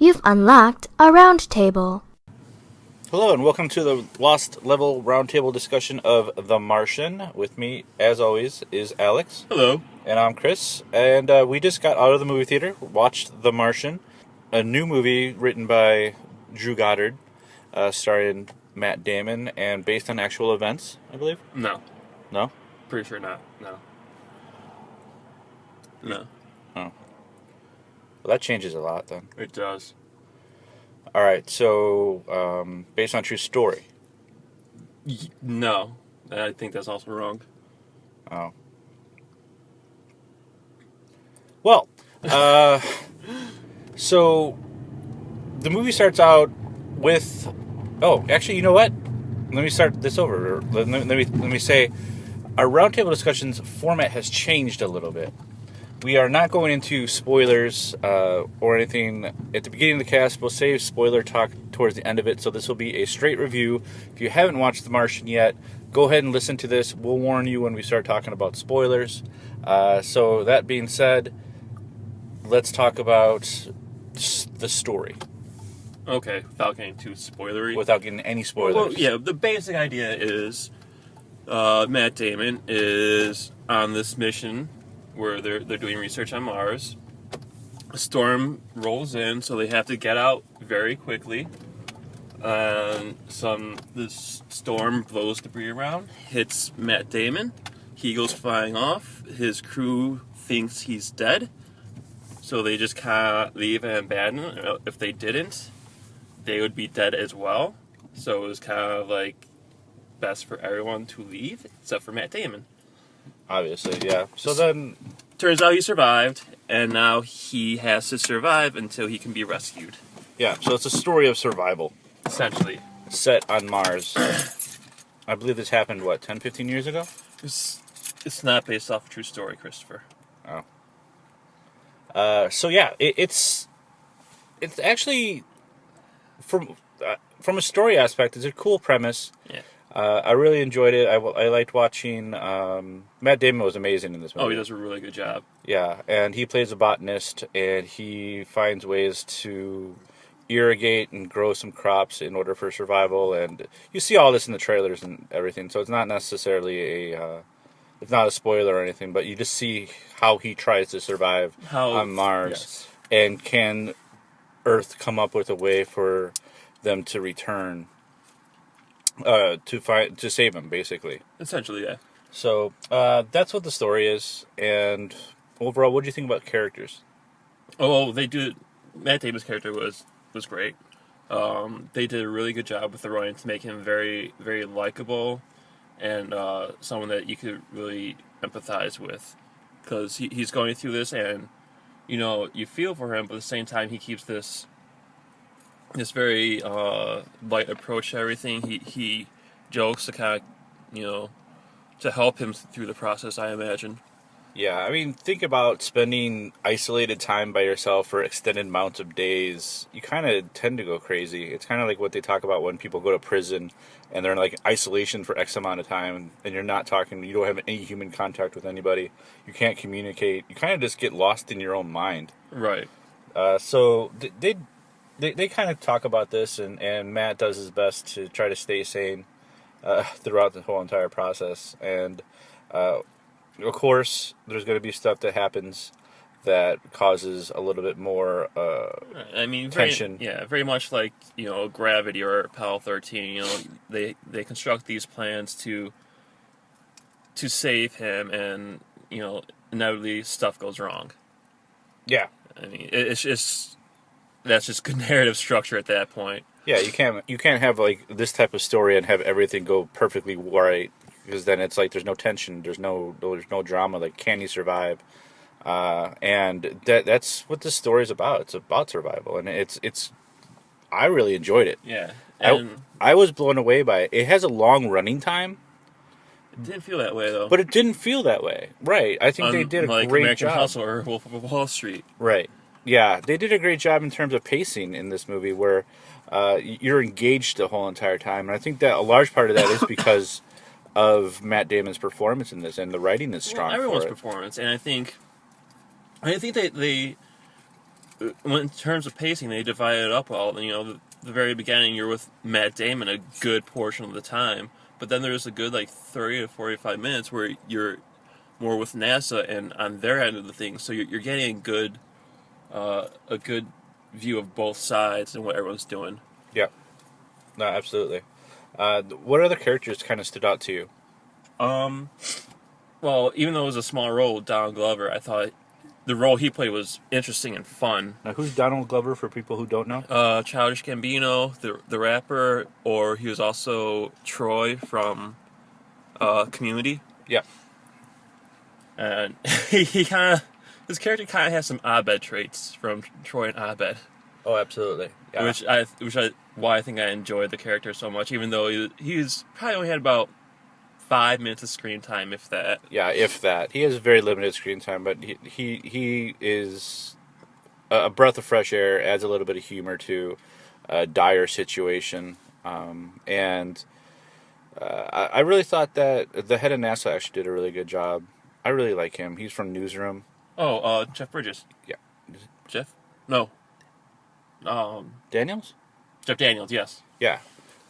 You've unlocked a round table. Hello and welcome to the Lost Level Roundtable discussion of The Martian. With me, as always, is Alex. Hello. And I'm Chris. And we just got out of the movie theater, watched The Martian, a new movie written by Drew Goddard, starring Matt Damon, and based on actual events, I believe? No. No? Pretty sure not. No. No. Oh. Well, that changes a lot, then. It does. All right, so based on true story. No. I think that's also wrong. Oh. Well, so the movie starts out with. Oh, actually, you know what? Let me start this over. Let me say, our roundtable discussions format has changed a little bit. We are not going into spoilers or anything at the beginning of the cast. We'll save spoiler talk towards the end of it, so this will be a straight review. If you haven't watched The Martian yet, go ahead and listen to this. We'll warn you when we start talking about spoilers. So that being said, let's talk about the story. Okay, without getting too spoilery. Without getting any spoilers. Well, yeah, the basic idea is Matt Damon is on this mission where they're doing research on Mars. A storm rolls in, so they have to get out very quickly. This storm blows debris around, hits Matt Damon. He goes flying off. His crew thinks he's dead, so they just kind of leave and abandon him. If they didn't, they would be dead as well. So it was kind of like best for everyone to leave, except for Matt Damon. Obviously, yeah. So then, turns out he survived, and now he has to survive until he can be rescued. yeah, so it's a story of survival. Essentially. Set on Mars. I believe this happened, 10, 15 years ago? It's not based off a true story, Christopher. Oh. So yeah, it's actually, from a story aspect, it's a cool premise. Yeah. I really enjoyed it. I liked watching. Matt Damon was amazing in this movie. Oh, he does a really good job. Yeah, and he plays a botanist, and he finds ways to irrigate and grow some crops in order for survival. And you see all this in the trailers and everything, so it's not necessarily it's not a spoiler or anything, but you just see how he tries to survive on Mars. Yes. And can Earth come up with a way for them to return? To save him, basically. Essentially, yeah. So that's what the story is. And overall, what do you think about characters? Oh, they do. Matt Damon's character was great. They did a really good job with the writing to make him very, very likable, and someone that you could really empathize with, because he's going through this, and you feel for him, but at the same time he keeps this very light approach to everything. He jokes to kind of, to help him through the process, I imagine. Yeah, I mean, think about spending isolated time by yourself for extended amounts of days. You kind of tend to go crazy. It's kind of like what they talk about when people go to prison and they're in like isolation for X amount of time, and you're not talking, you don't have any human contact with anybody. You can't communicate. You kind of just get lost in your own mind. Right. So they kind of talk about this, and Matt does his best to try to stay sane throughout the whole entire process. And of course, there's going to be stuff that happens that causes a little bit more tension. Very much like Gravity or Apollo 13. They construct these plans to save him, and inevitably stuff goes wrong. Yeah, I mean it's just. That's just good narrative structure at that point. Yeah, you can't have like this type of story and have everything go perfectly right, because then it's like there's no tension, there's no drama. Like, can you survive? And that's what this story is about. It's about survival, and it's. I really enjoyed it. Yeah, and I was blown away by it. It has a long running time. It didn't feel that way though. But it didn't feel that way, right? I think they did a great American job. Hustle or Wolf of Wall Street, right? Yeah, they did a great job in terms of pacing in this movie, where you're engaged the whole entire time. And I think that a large part of that is because of Matt Damon's performance in this, and the writing is strong. Everyone's for it. performance, and I think they in terms of pacing, they divided it up well. You know, the very beginning, you're with Matt Damon a good portion of the time, but then there's a good like 30 to 45 minutes where you're more with NASA and on their end of the thing. So you're getting a good view of both sides and what everyone's doing. Yeah. No, absolutely. What other characters kind of stood out to you? Well, even though it was a small role, Donald Glover, I thought the role he played was interesting and fun. Now, who's Donald Glover for people who don't know? Childish Gambino, the rapper, or he was also Troy from Community. Yeah. And his character kind of has some Abed traits from Troy and Abed. Oh, absolutely. Yeah. Why I think I enjoyed the character so much, even though he's probably only had about 5 minutes of screen time, if that. Yeah, if that. He has very limited screen time, but he is a breath of fresh air, adds a little bit of humor to a dire situation. And I really thought that the head of NASA actually did a really good job. I really like him. He's from Newsroom. Oh, Jeff Bridges. Yeah. Jeff? No. Daniels? Jeff Daniels, yes. Yeah.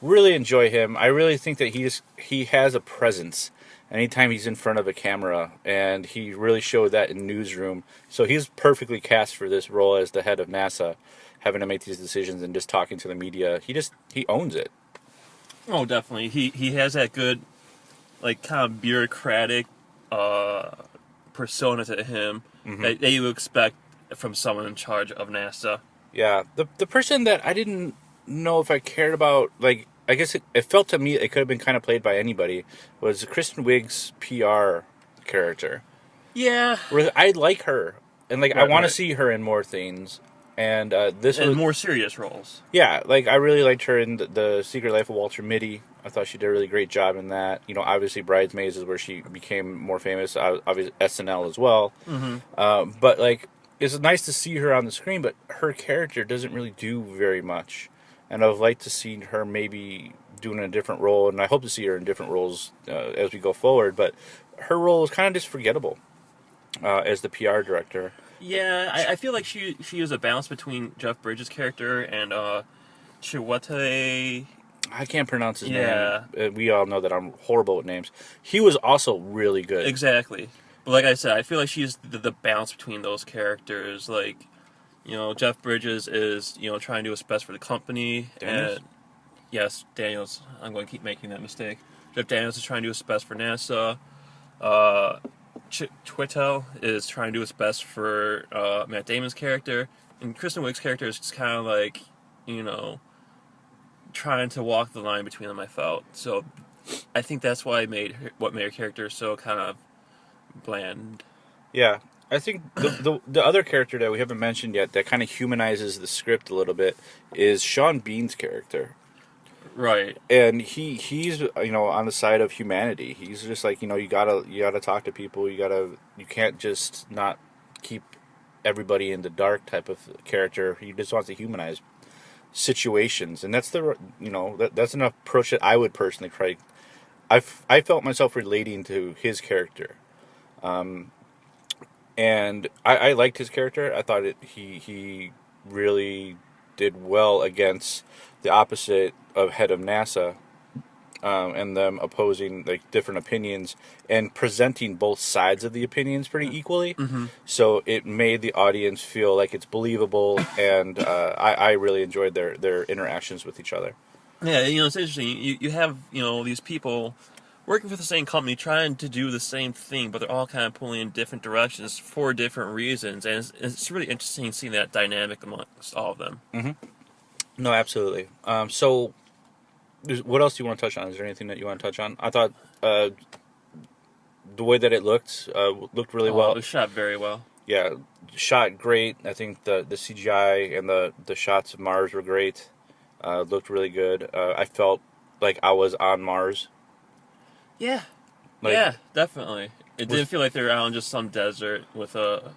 Really enjoy him. I really think that he has a presence anytime he's in front of a camera, and he really showed that in Newsroom. So he's perfectly cast for this role as the head of NASA, having to make these decisions and just talking to the media. He owns it. Oh, definitely. He has that good, like, kind of bureaucratic persona to him that you expect from someone in charge of NASA. Yeah. The person that I didn't know if I cared about, like, I guess it felt to me it could have been kind of played by anybody, was Kristen Wiig's PR character. Yeah. I like her, and like I want to right. see her in more things. And more serious roles. Yeah, like I really liked her in the Secret Life of Walter Mitty. I thought she did a really great job in that. You know, obviously Bridesmaids is where she became more famous. Obviously SNL as well. But like, it's nice to see her on the screen, but her character doesn't really do very much. And I'd like to see her maybe doing a different role, and I hope to see her in different roles as we go forward. But her role is kind of just forgettable as the PR director. Yeah, I feel like she is a balance between Jeff Bridges' character and Chiwetel. I can't pronounce his name. We all know that I'm horrible with names. He was also really good. Exactly. But like I said, I feel like she's the balance between those characters. Like, you know, Jeff Bridges is, you know, trying to do his best for the company. Daniels? And yes, Daniels. I'm going to keep making that mistake. Jeff Daniels is trying to do his best for NASA. Chiwetel is trying to do his best for Matt Damon's character. And Kristen Wiig's character is just kind of like, you know, trying to walk the line between them, I felt. So I think that's why made her character so kind of bland. Yeah. I think the other character that we haven't mentioned yet that kind of humanizes the script a little bit is Sean Bean's character. Right. And he's, you know, on the side of humanity. He's just like, you know, you gotta talk to people. You can't just not keep everybody in the dark type of character. He just wants to humanize situations, and that's that's an approach that I would personally try. I felt myself relating to his character. And I liked his character. I thought he really did well against the opposite of head of NASA, and them opposing like different opinions and presenting both sides of the opinions pretty equally. So it made the audience feel like it's believable, and I really enjoyed their interactions with each other. Yeah, you know, it's interesting. You have, you know, these people working for the same company trying to do the same thing, but they're all kind of pulling in different directions for different reasons, and it's really interesting seeing that dynamic amongst all of them. No, absolutely. So what else do you want to touch on? Is there anything that you want to touch on? I thought the way that it looked really well. It was shot very well. Yeah, shot great. I think the CGI and the shots of Mars were great. Looked really good. I felt like I was on Mars. Yeah. Yeah, definitely. It didn't feel like they were out on just some desert with a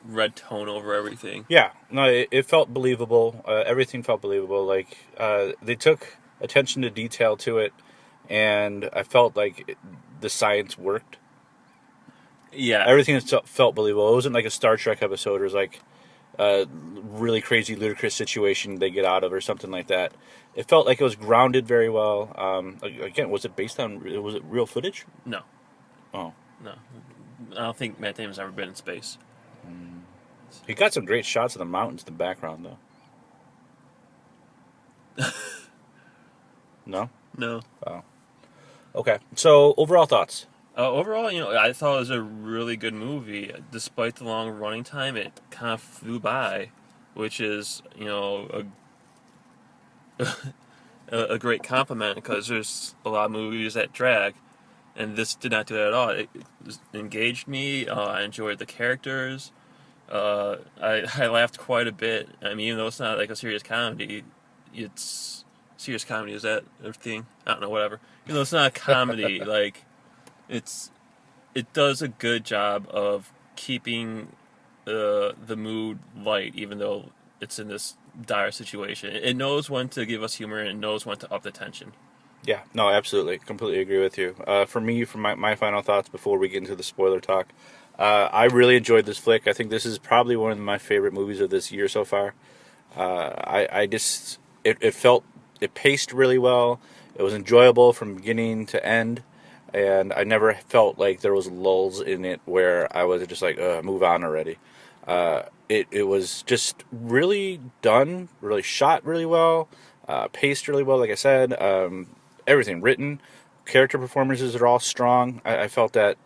red tone over everything. Yeah, no, it felt believable. Everything felt believable. Like they took attention to detail to it, and I felt like the science worked. Yeah, everything felt believable. It wasn't like a Star Trek episode. It was like really crazy, ludicrous situation they get out of or something like that. It felt like it was grounded very well. Again, was it based on? Was it real footage? No, Oh, no. I don't think Matt Damon's ever been in space. he got some great shots of the mountains in the background, though. No. No. Oh. Okay. So overall thoughts. Overall, I thought it was a really good movie. Despite the long running time, it kind of flew by, which is, a great compliment because there's a lot of movies that drag, and this did not do that at all. It engaged me. I enjoyed the characters. I laughed quite a bit. I mean, even though it's not like a serious comedy, it's serious comedy. Is that a thing? I don't know. Whatever. Even though it's not a comedy, like it does a good job of keeping the mood light, even though it's in this dire situation. It knows when to give us humor and it knows when to up the tension. Yeah. No. Absolutely. Completely agree with you. For me, for my final thoughts before we get into the spoiler talk. I really enjoyed this flick. I think this is probably one of my favorite movies of this year so far. It paced really well. It was enjoyable from beginning to end, and I never felt like there was lulls in it where I was just like, move on already. It was just really done, really shot really well, paced really well. Like I said, everything written, character performances are all strong. I felt that.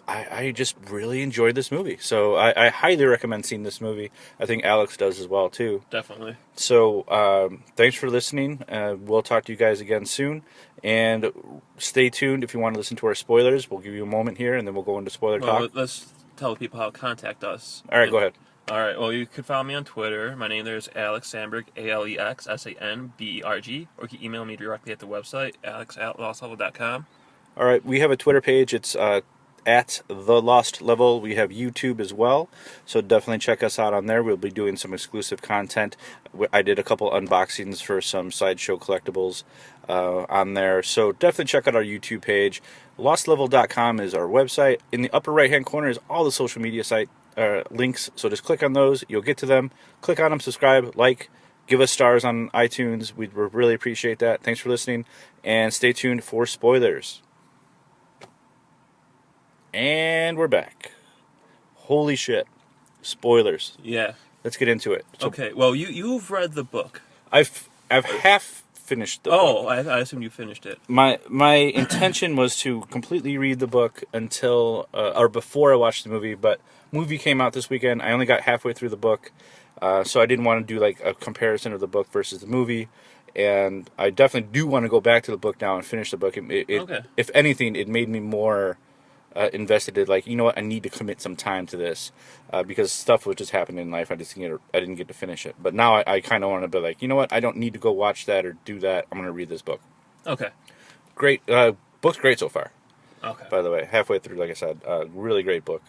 I just really enjoyed this movie. So I highly recommend seeing this movie. I think Alex does as well, too. Definitely. So thanks for listening. We'll talk to you guys again soon. And stay tuned if you want to listen to our spoilers. We'll give you a moment here, and then we'll go into spoiler talk. Let's tell people how to contact us. All right, go ahead. All right, well, you can follow me on Twitter. My name there is Alex Sandberg, AlexSanberg, or you can email me directly at the website, alex@lostlevel.com. All right, we have a Twitter page. It's at The Lost Level. We have YouTube as well, so definitely check us out on there. We'll be doing some exclusive content. I did a couple unboxings for some Sideshow collectibles on there, so definitely check out our YouTube page. LostLevel.com is our website. In the upper right-hand corner is all the social media site links, so just click on those. You'll get to them. Click on them, subscribe, like, give us stars on iTunes. We'd really appreciate that. Thanks for listening, and stay tuned for spoilers. And we're back. Holy shit. Spoilers. Yeah. Let's get into it. So Okay, well, you've read the book. I've half finished the book. Oh, I assume you finished it. My intention was to completely read the book until, or before I watched the movie, but movie came out this weekend. I only got halfway through the book, so I didn't want to do like a comparison of the book versus the movie. And I definitely do want to go back to the book now and finish the book. Okay. If anything, it made me more invested in, like, you know what, I need to commit some time to this because stuff was just happening in life. I didn't get to finish it. But now I kind of want to be like, you know what, I don't need to go watch that or do that. I'm going to read this book. Okay. Great. Book's great so far. Okay. By the way, halfway through, like I said, really great book.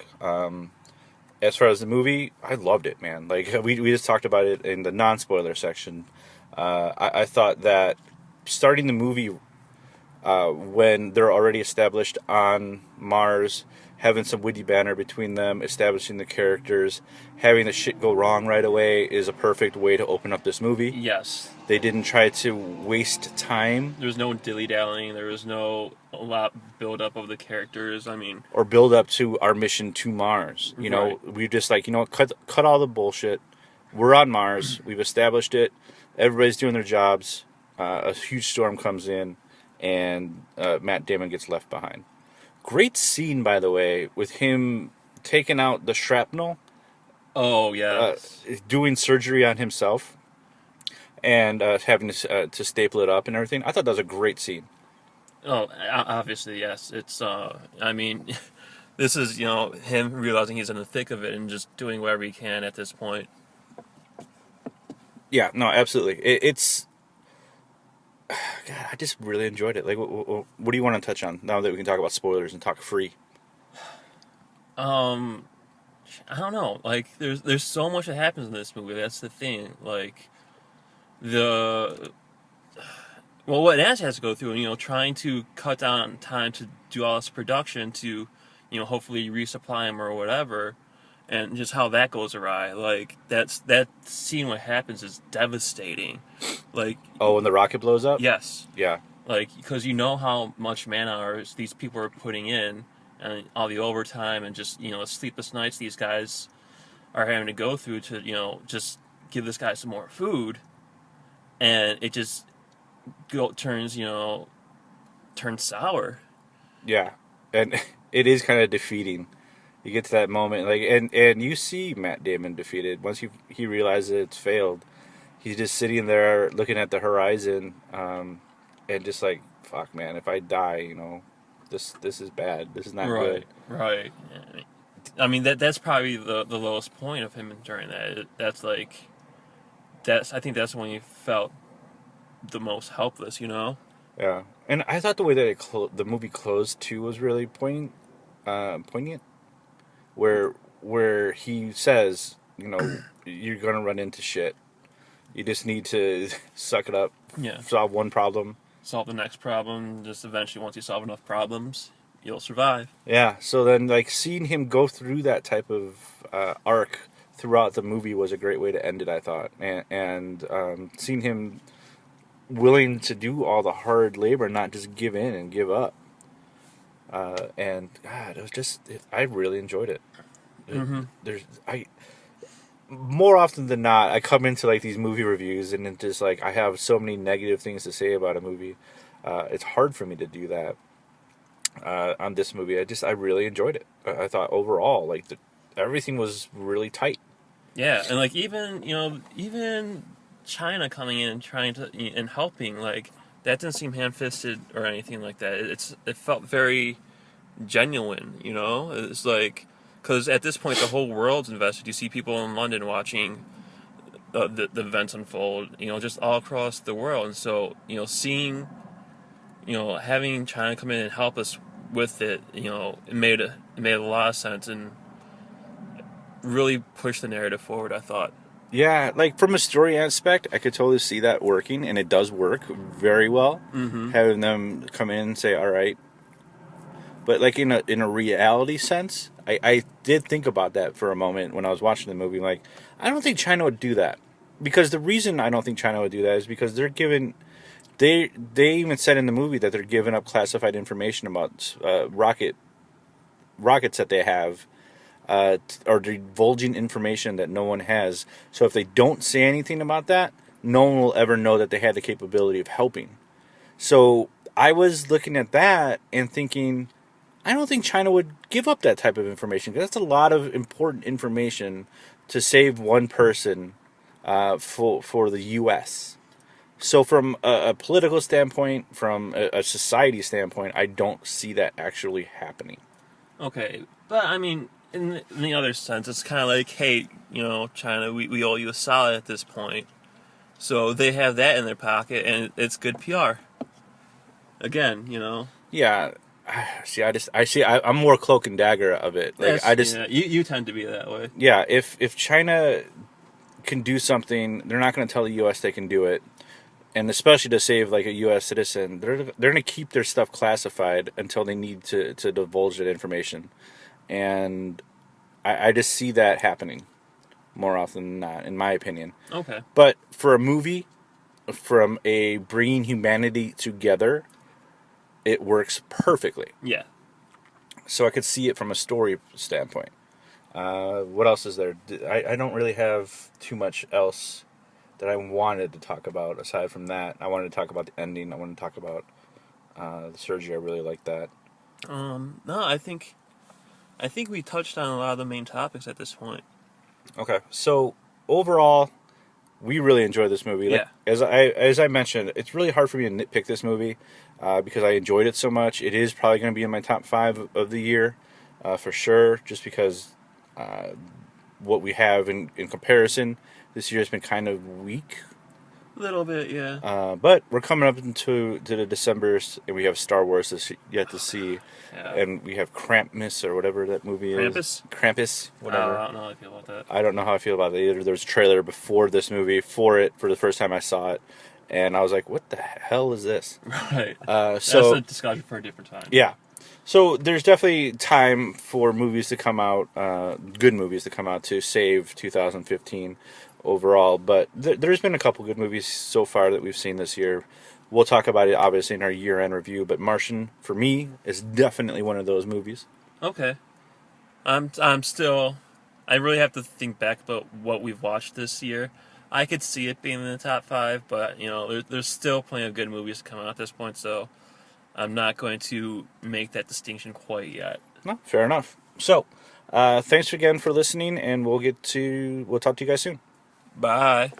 As far as the movie, I loved it, man. Like we just talked about it in the non-spoiler section. I thought that starting the movie when they're already established on Mars, having some witty banter between them, establishing the characters, having the shit go wrong right away is a perfect way to open up this movie. Yes. They didn't try to waste time. There was no dilly-dallying. There was no a lot build-up of the characters. I mean... Or build up to our mission to Mars. You know, Right. we just like, you know what, cut all the bullshit. We're on Mars. We've established it. Everybody's doing their jobs. A huge storm comes in, and Matt Damon gets left behind. Great scene, by the way, with him taking out the shrapnel, Oh, yeah. doing surgery on himself, and having to staple it up and everything. I thought that was a great scene. Oh, obviously, yes. It's, I mean, this is, him realizing he's in the thick of it and just doing whatever he can at this point. Yeah, no, absolutely. It's... God, I just really enjoyed it. Like, what do you want to touch on now that we can talk about spoilers and talk free? I don't know. Like, there's so much that happens in this movie. That's the thing. Like, what Nash has to go through, trying to cut down on time to do all this production to, hopefully resupply him or whatever. and just how that goes awry. Like that scene, what happens is devastating. Like, Oh, when the rocket blows up? yes, Yeah. like because you know how much man hours these people are putting in, and all the overtime and just the sleepless nights these guys are having to go through to just give this guy some more food, and it just turns sour. Yeah. And it is kind of defeating. You get to that moment, like, and you see Matt Damon defeated once he realizes it's failed. He's just sitting there looking at the horizon, and just like, fuck, man, if I die, this is bad. This is not good. Right. I mean that's probably the lowest point of him during that. I think that's when he felt the most helpless. Yeah, and I thought the way that the movie closed too was really poignant. Where he says, you're gonna run into shit. You just need to suck it up. Yeah. Solve one problem. Solve the next problem. Just eventually, once you solve enough problems, you'll survive. Yeah. So then, like, seeing him go through that type of arc throughout the movie was a great way to end it, I thought, and seeing him willing to do all the hard labor, not just give in and give up. And God, it was I really enjoyed it. Mm-hmm. More often than not, I come into like these movie reviews and it's just like I have so many negative things to say about a movie. It's hard for me to do that on this movie. I really enjoyed it. I thought overall, like, everything was really tight. Yeah, and like even China coming in and trying to and helping, like, that didn't seem ham-fisted or anything like that. It felt very genuine. It's like, because at this point the whole world's invested. You see people in London watching the events unfold, just all across the world. And so, seeing, having China come in and help us with it, it made a lot of sense and really pushed the narrative forward, I thought. Yeah, like from a story aspect, I could totally see that working, and it does work very well. Mm-hmm. Having them come in and say, "All right," but like in a reality sense, I did think about that for a moment when I was watching the movie. Like, I don't think China would do that, because the reason I don't think China would do that is because they're giving. They even said in the movie that they're giving up classified information about rockets that they have. Or divulging information that no one has. So if they don't say anything about that, no one will ever know that they had the capability of helping. So I was looking at that and thinking, I don't think China would give up that type of information, because that's a lot of important information to save one person for the U.S. So from a political standpoint, from a society standpoint, I don't see that actually happening. Okay, but I mean, in the other sense, it's kind of like, hey, China, we owe you a solid at this point. So they have that in their pocket, and it's good PR. Again, Yeah, see, I'm more cloak and dagger of it. Like, you tend to be that way. Yeah, if China can do something, they're not going to tell the U.S. they can do it, and especially to save like a U.S. citizen, they're going to keep their stuff classified until they need to divulge that information. And I just see that happening more often than not, in my opinion. Okay. But for a movie, from a bringing humanity together, it works perfectly. Yeah. So I could see it from a story standpoint. What else is there? I don't really have too much else that I wanted to talk about aside from that. I wanted to talk about the ending. I wanted to talk about the surgery. I really like that. No, I think we touched on a lot of the main topics at this point. Okay, so overall, we really enjoyed this movie. Like, Yeah. As I mentioned, it's really hard for me to nitpick this movie because I enjoyed it so much. It is probably going to be in my top 5 of the year for sure, just because what we have in comparison this year has been kind of weak. A little bit, yeah. But we're coming up to the Decembers, and we have Star Wars yet to see. Yeah. And we have Krampus, or whatever that movie is. Krampus? Whatever. I don't know how I feel about that. I don't know how I feel about it either. There was a trailer before this movie for the first time I saw it. And I was like, what the hell is this? Right. So That's a discussion for a different time. Yeah. So there's definitely time for movies to come out, good movies to come out to save 2015 overall. But there's been a couple good movies so far that we've seen this year. We'll talk about it obviously in our year-end review. But Martian, for me, is definitely one of those movies. Okay. I'm still. I really have to think back about what we've watched this year. I could see it being in the top 5, but there's still plenty of good movies to come out at this point. So I'm not going to make that distinction quite yet. No, fair enough. So, thanks again for listening, and we'll talk to you guys soon. Bye.